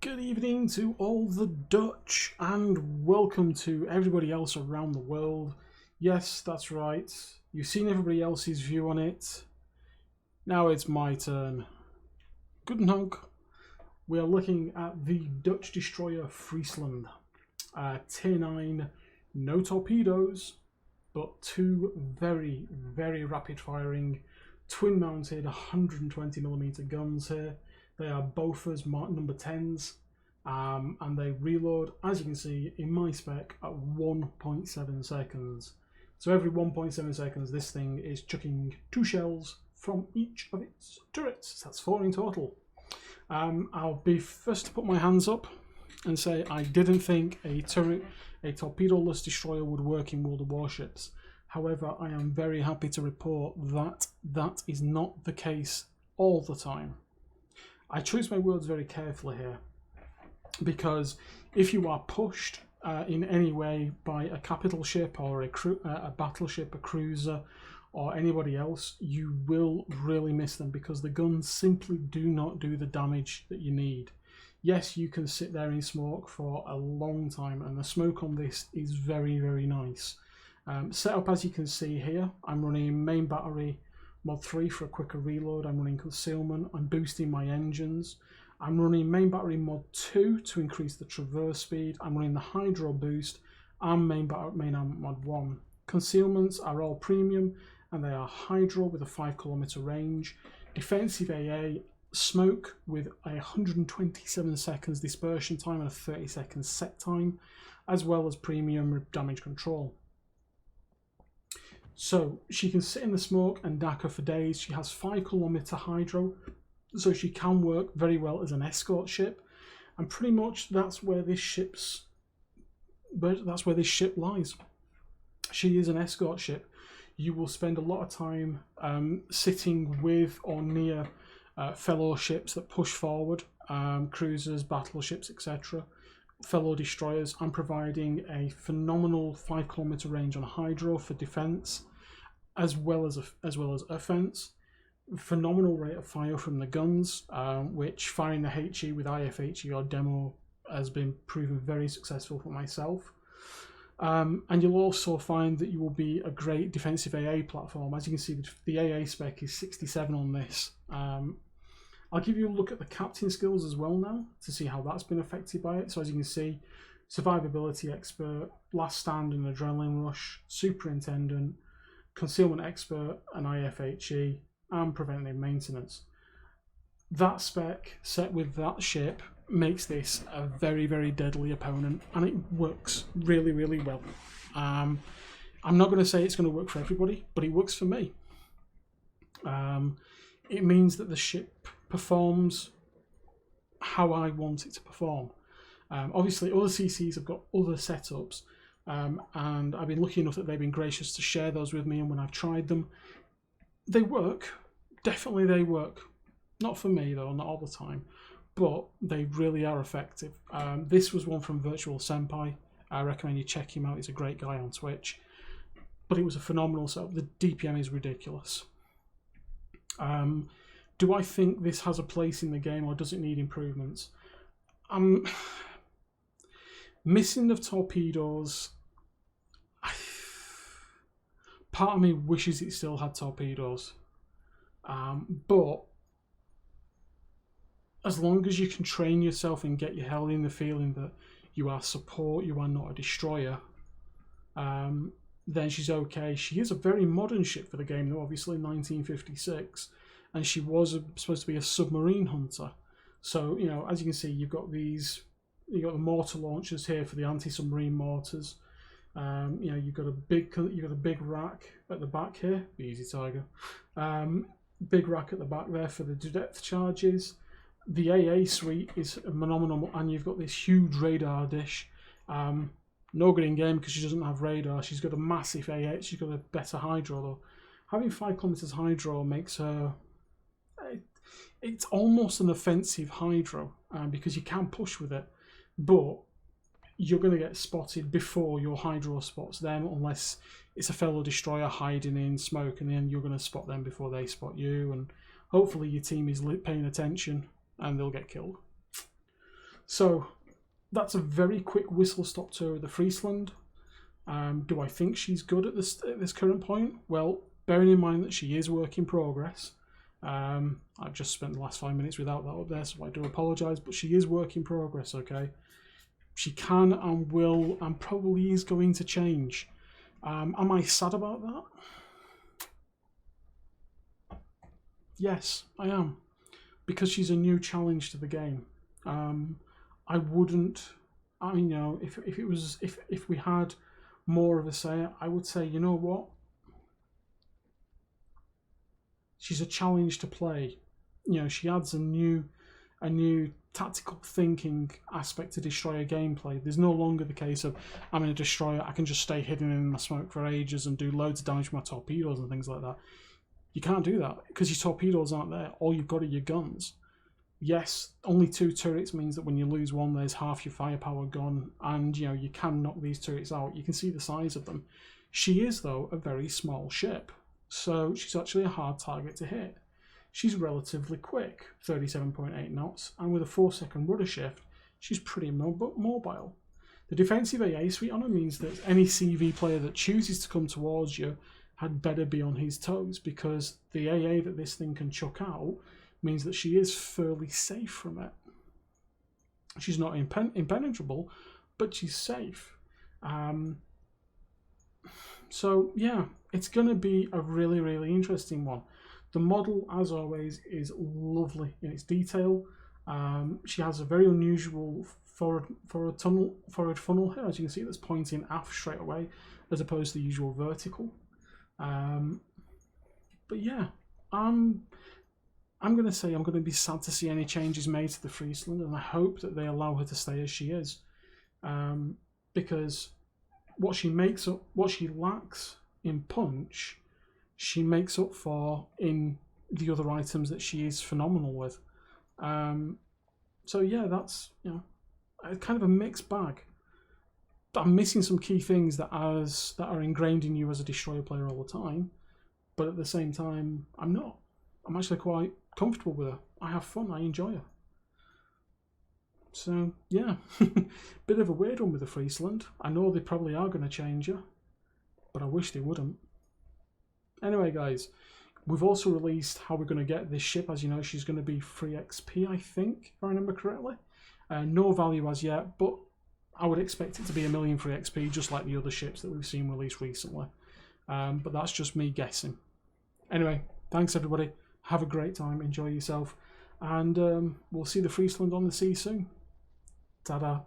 Good evening to all the Dutch and welcome to everybody else around the world. Yes, that's right. You've seen everybody else's view on it. Now it's my turn. Guten Tag. We are looking at the Dutch destroyer Friesland. Tier 9, no torpedoes, but two very, very rapid firing twin mounted 120mm guns here. They are Bofors number 10s, and they reload, as you can see in my spec, at 1.7 seconds. So every 1.7 seconds this thing is chucking 2 shells from each of its turrets. That's 4 in total. I'll be first to put my hands up and say I didn't think a torpedo-less destroyer would work in World of Warships. However, I am very happy to report that that is not the case all the time. I choose my words very carefully here, because if you are pushed in any way by a capital ship or a battleship, a cruiser, or anybody else, you will really miss them because the guns simply do not do the damage that you need. Yes, you can sit there in smoke for a long time, and the smoke on this is very, very nice. Set up as you can see here, I'm running main battery mod 3 for a quicker reload. I'm running concealment. I'm boosting my engines. I'm running main battery mod 2 to increase the traverse speed. I'm running the hydro boost and main amp mod 1. Concealments are all premium and they are hydro with a 5km range. Defensive AA, smoke with a 127 seconds dispersion time and a 30 seconds set time, as well as premium damage control. So she can sit in the smoke and DACA for days. She has 5km hydro, so she can work very well as an escort ship, and pretty much that's where this ship lies. She is an escort ship. You will spend a lot of time sitting with or near fellow ships that push forward, cruisers, battleships, etc., fellow destroyers, and providing a phenomenal 5km range on hydro for defense, as well as offense. Phenomenal rate of fire from the guns, which firing the HE with IFHE or demo has been proven very successful for myself. And you'll also find that you will be a great defensive AA platform. As you can see, the AA spec is 67 on this. I'll give you a look at the captain skills as well now to see how that's been affected by it. So as you can see, survivability expert, last stand and adrenaline rush, superintendent, concealment expert, and IFHE, and preventive maintenance. That spec set with that ship makes this a very, very deadly opponent, and it works really, really well. I'm not going to say it's going to work for everybody, but it works for me. It means that the ship performs how I want it to perform. Obviously, other CCs have got other setups, and I've been lucky enough that they've been gracious to share those with me, and when I've tried them, they work. Definitely they work. Not for me though, not all the time, but they really are effective. This was one from Virtual Senpai. I recommend you check him out. He's a great guy on Twitch. But it was a phenomenal setup. The DPM is ridiculous. Do I think this has a place in the game, or does it need improvements? Missing of torpedoes. Part of me wishes it still had torpedoes. But as long as you can train yourself and get your hell in the feeling that you are support, you are not a destroyer, then she's okay. She is a very modern ship for the game though, obviously 1956, and she was supposed to be a submarine hunter. So, you know, as you can see, you've got the mortar launchers here for the anti-submarine mortars. You know, you've got a big rack at the back here. Be easy, Tiger. Big rack at the back there for the depth charges. The AA suite is phenomenal, and you've got this huge radar dish. No good in game because she doesn't have radar. She's got a massive AA. She's got a better hydro though. Having 5km hydro makes her. It's almost an offensive hydro because you can push with it, but you're going to get spotted before your hydro spots them, unless it's a fellow destroyer hiding in smoke, and then you're going to spot them before they spot you, and hopefully your team is paying attention and they'll get killed. So that's a very quick whistle-stop tour of the Friesland. Do I think she's good at this current point? Well, bearing in mind that she is work in progress. I've just spent the last 5 minutes without that up there, so I do apologise, but she is work in progress, okay? She can and will and probably is going to change. Am I sad about that? Yes, I am. Because she's a new challenge to the game. I wouldn't, I mean, you know, if we had more of a say, I would say, you know what? She's a challenge to play. You know, she adds a new tactical thinking aspect to destroyer gameplay. There's no longer the case of I'm in a destroyer, I can just stay hidden in my smoke for ages and do loads of damage with my torpedoes and things like that. You can't do that because your torpedoes aren't there. All you've got are your guns. Yes, only 2 turrets means that when you lose one, there's half your firepower gone, and you know you can knock these turrets out. You can see the size of them. She is, though, a very small ship, so she's actually a hard target to hit. She's relatively quick, 37.8 knots, and with a 4-second rudder shift, she's pretty mobile. The defensive AA suite on her means that any CV player that chooses to come towards you had better be on his toes, because the AA that this thing can chuck out means that she is fairly safe from it. She's not impenetrable, but she's safe. So yeah, it's going to be a really, really interesting one. The model, as always, is lovely in its detail. She has a very unusual forward funnel here, as you can see, that's pointing aft straight away, as opposed to the usual vertical. But yeah, I'm going to say I'm going to be sad to see any changes made to the Friesland, and I hope that they allow her to stay as she is, because what she lacks in punch, she makes up for in the other items that she is phenomenal with. So yeah, that's, you know, kind of a mixed bag. I'm missing some key things that are ingrained in you as a destroyer player all the time, but at the same time, I'm not. I'm actually quite comfortable with her. I have fun. I enjoy her. So yeah, bit of a weird one with the Friesland. I know they probably are going to change her, but I wish they wouldn't. Anyway, guys, we've also released how we're going to get this ship. As you know, she's going to be free XP, I think, if I remember correctly. No value as yet, but I would expect it to be 1 million free XP, just like the other ships that we've seen released recently. But that's just me guessing. Anyway, thanks everybody. Have a great time. Enjoy yourself. And we'll see the Friesland on the sea soon. Ta-da.